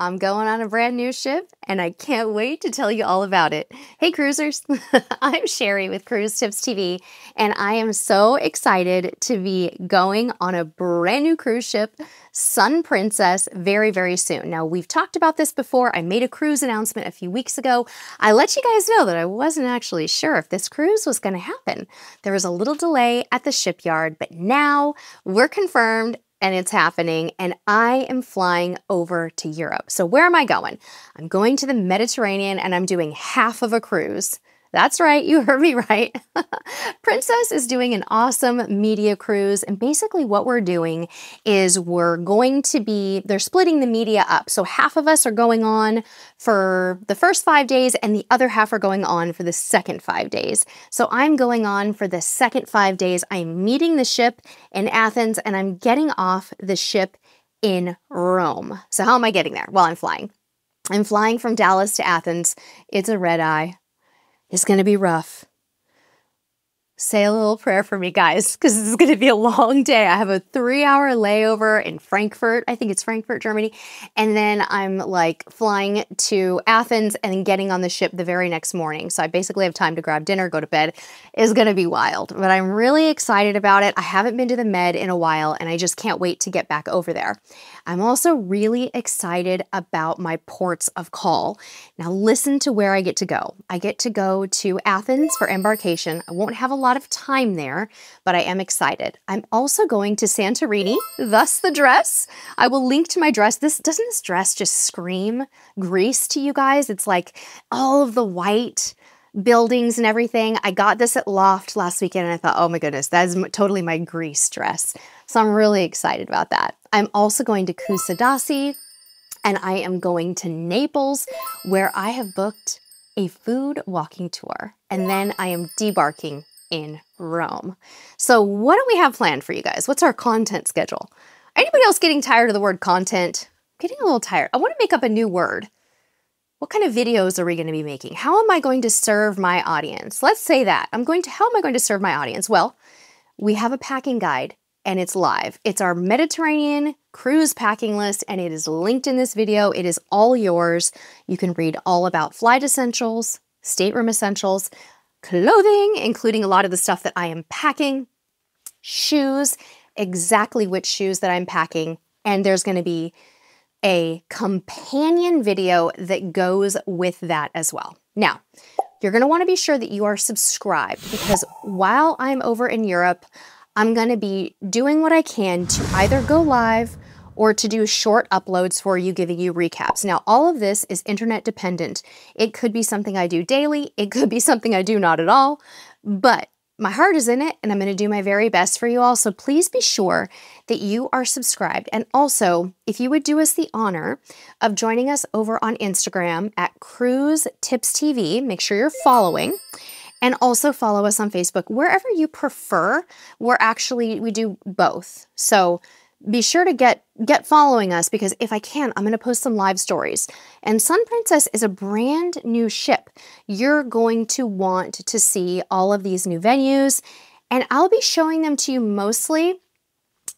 I'm going on a brand new ship and I can't wait to tell you all about it. Hey cruisers, I'm Sheri with CruiseTipsTV and I am so excited to be going on a brand new cruise ship, Sun Princess, very, very soon. Now we've talked about this before. I made a cruise announcement a few weeks ago. I let you guys know that I wasn't actually sure if this cruise was going to happen. There was a little delay at the shipyard, but now we're confirmed and it's happening, and I am flying over to Europe. So where am I going? I'm going to the Mediterranean and I'm doing half of a cruise. That's right, you heard me right. Princess is doing an awesome media cruise, and basically what we're doing is they're splitting the media up. So half of us are going on for the first 5 days and the other half are going on for the second 5 days. So I'm going on for the second 5 days. I'm meeting the ship in Athens and I'm getting off the ship in Rome. So how am I getting there? Well, I'm flying. I'm flying from Dallas to Athens. It's a red eye. It's going to be rough. Say a little prayer for me, guys, because this is going to be a long day. I have a 3-hour layover in Frankfurt. I think it's Frankfurt, Germany. And then I'm like flying to Athens and then getting on the ship the very next morning. So I basically have time to grab dinner, go to bed. It's going to be wild, but I'm really excited about it. I haven't been to the Med in a while and I just can't wait to get back over there. I'm also really excited about my ports of call. Now listen to where I get to go. I get to go to Athens for embarkation. I won't have a lot of time there, but I am excited. I'm also going to Santorini, thus the dress. I will link to my dress. Doesn't this dress just scream Greece to you guys? It's like all of the white buildings and everything. I got this at Loft last weekend and I thought, oh my goodness, that is totally my Greece dress. So I'm really excited about that. I'm also going to Kusadasi and I am going to Naples, where I have booked a food walking tour. And then I am debarking in Rome. So what do we have planned for you guys? What's our content schedule? Anybody else getting tired of the word content? Getting a little tired. I want to make up a new word. What kind of videos are we going to be making? How am I going to serve my audience? Let's say that. How am I going to serve my audience? Well, we have a packing guide and it's live. It's our Mediterranean cruise packing list and it is linked in this video. It is all yours. You can read all about flight essentials, stateroom essentials, clothing, including a lot of the stuff that I am packing, shoes, exactly which shoes that I'm packing, and there's going to be a companion video that goes with that as well. Now, you're going to want to be sure that you are subscribed because while I'm over in Europe, I'm going to be doing what I can to either go live or to do short uploads for you, giving you recaps. Now, all of this is internet dependent. It could be something I do daily. It could be something I do not at all, but my heart is in it and I'm going to do my very best for you all. So please be sure that you are subscribed. And also, if you would do us the honor of joining us over on Instagram at CruiseTipsTV, make sure you're following. And also follow us on Facebook, wherever you prefer. We do both. So be sure to get following us because if I can, I'm going to post some live stories. And Sun Princess is a brand new ship. You're going to want to see all of these new venues, and I'll be showing them to you mostly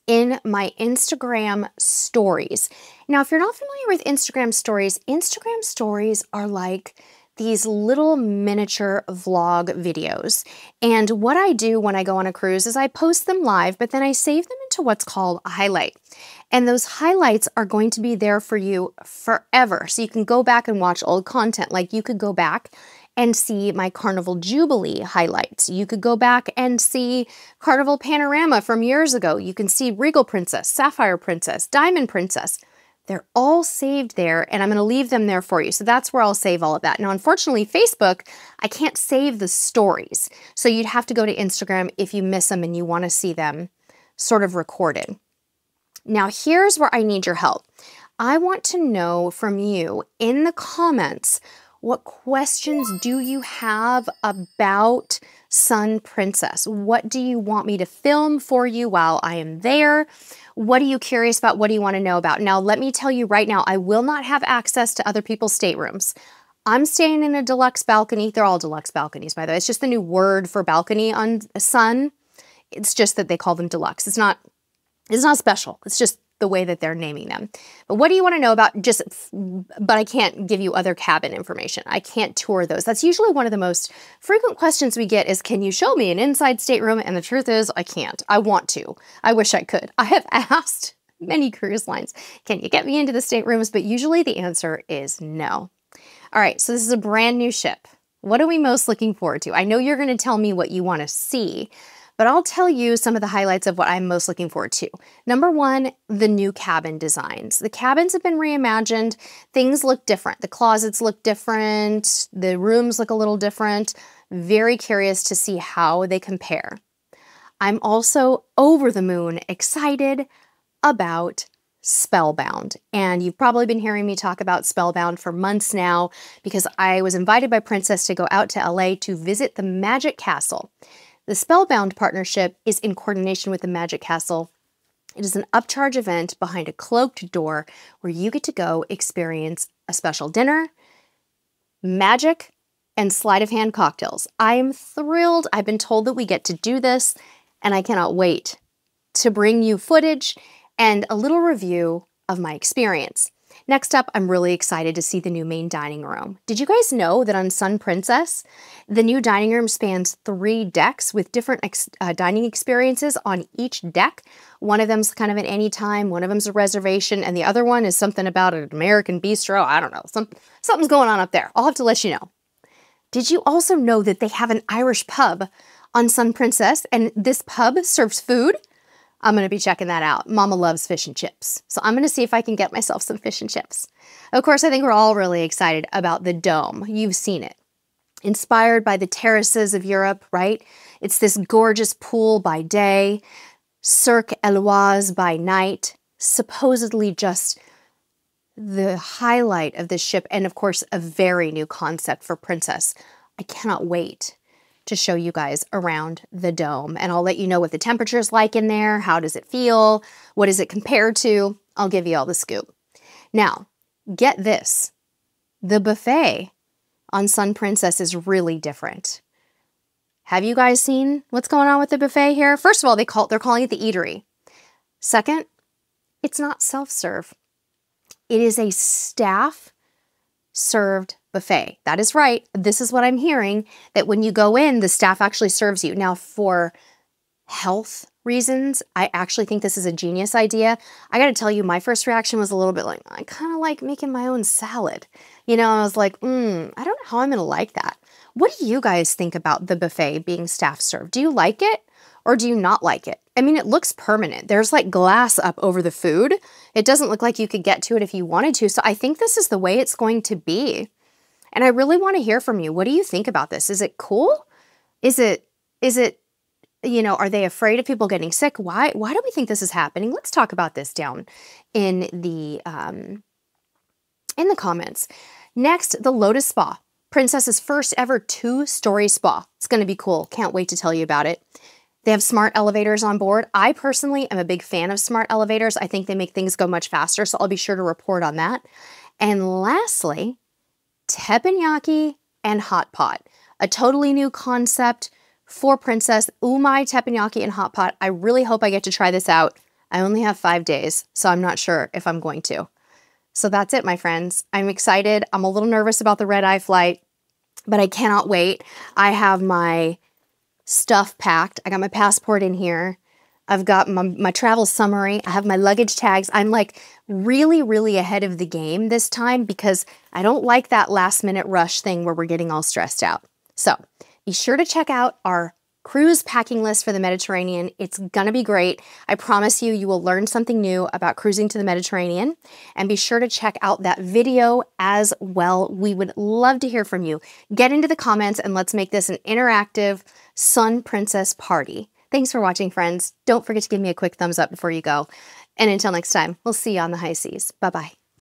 in my Instagram stories. Now, if you're not familiar with Instagram stories are like these little miniature vlog videos. And what I do when I go on a cruise is I post them live, but then I save them into what's called a highlight. And those highlights are going to be there for you forever. So you can go back and watch old content. Like you could go back and see my Carnival Jubilee highlights. You could go back and see Carnival Panorama from years ago. You can see Regal Princess, Sapphire Princess, Diamond Princess. They're all saved there, and I'm going to leave them there for you. So that's where I'll save all of that. Now, unfortunately, Facebook, I can't save the stories. So you'd have to go to Instagram if you miss them and you want to see them sort of recorded. Now, here's where I need your help. I want to know from you in the comments, what questions do you have about Sun Princess? What do you want me to film for you while I am there? What are you curious about? What do you want to know about? Now, let me tell you right now, I will not have access to other people's staterooms. I'm staying in a deluxe balcony. They're all deluxe balconies, by the way. It's just the new word for balcony on Sun. It's just that they call them deluxe. It's not special. It's just the way that they're naming them. But what do you want to know about but I can't give you other cabin information. I can't tour those. That's usually one of the most frequent questions we get is, can you show me an inside stateroom? And the truth is, I can't. I want to. I wish I could. I have asked many cruise lines, can you get me into the staterooms? But usually the answer is no. All right, so this is a brand new ship. What are we most looking forward to? I know you're going to tell me what you want to see, but I'll tell you some of the highlights of what I'm most looking forward to. Number one, the new cabin designs. The cabins have been reimagined. Things look different. The closets look different. The rooms look a little different. Very curious to see how they compare. I'm also over the moon excited about Spellbound. And you've probably been hearing me talk about Spellbound for months now because I was invited by Princess to go out to LA to visit the Magic Castle. The Spellbound partnership is in coordination with the Magic Castle. It is an upcharge event behind a cloaked door where you get to go experience a special dinner, magic, and sleight of hand cocktails. I am thrilled. I've been told that we get to do this, and I cannot wait to bring you footage and a little review of my experience. Next up, I'm really excited to see the new main dining room. Did you guys know that on Sun Princess, the new dining room spans 3 decks with different dining experiences on each deck? One of them's kind of an anytime, one of them's a reservation, and the other one is something about an American bistro. I don't know, something's going on up there. I'll have to let you know. Did you also know that they have an Irish pub on Sun Princess, and this pub serves food? I'm going to be checking that out. Mama loves fish and chips. So I'm going to see if I can get myself some fish and chips. Of course, I think we're all really excited about the dome. You've seen it. Inspired by the terraces of Europe, right? It's this gorgeous pool by day, Cirque Eloise by night, supposedly just the highlight of this ship, and of course, a very new concept for Princess. I cannot wait to show you guys around the dome. And I'll let you know what the temperature's like in there. How does it feel? What is it compared to? I'll give you all the scoop. Now, get this. The buffet on Sun Princess is really different. Have you guys seen what's going on with the buffet here? First of all, they're calling it the eatery. Second, it's not self-serve. It is a staff-served buffet. That is right. This is what I'm hearing, that when you go in, the staff actually serves you. Now, for health reasons, I actually think this is a genius idea. I got to tell you, my first reaction was a little bit like, I kind of like making my own salad. You know, I was like, I don't know how I'm going to like that. What do you guys think about the buffet being staff served? Do you like it or do you not like it? I mean, it looks permanent. There's like glass up over the food. It doesn't look like you could get to it if you wanted to. So I think this is the way it's going to be. And I really want to hear from you. What do you think about this? Is it cool? Is it, you know, are they afraid of people getting sick? Why do we think this is happening? Let's talk about this down in the comments. Next, the Lotus Spa. Princess's first ever 2-story spa. It's going to be cool. Can't wait to tell you about it. They have smart elevators on board. I personally am a big fan of smart elevators. I think they make things go much faster, so I'll be sure to report on that. And lastly, teppanyaki and hot pot, a totally new concept for Princess. Umai teppanyaki and hot pot. I really hope I get to try this out. I only have 5 days, so I'm not sure if I'm going to. So that's it, my friends. I'm excited. I'm a little nervous about the red-eye flight, but I cannot wait. I have my stuff packed. I got my passport in here. I've got my travel summary. I have my luggage tags. I'm like really, really ahead of the game this time because I don't like that last minute rush thing where we're getting all stressed out. So be sure to check out our cruise packing list for the Mediterranean. It's gonna be great. I promise you, you will learn something new about cruising to the Mediterranean. And be sure to check out that video as well. We would love to hear from you. Get into the comments and let's make this an interactive Sun Princess party. Thanks for watching, friends. Don't forget to give me a quick thumbs up before you go. And until next time, we'll see you on the high seas. Bye-bye.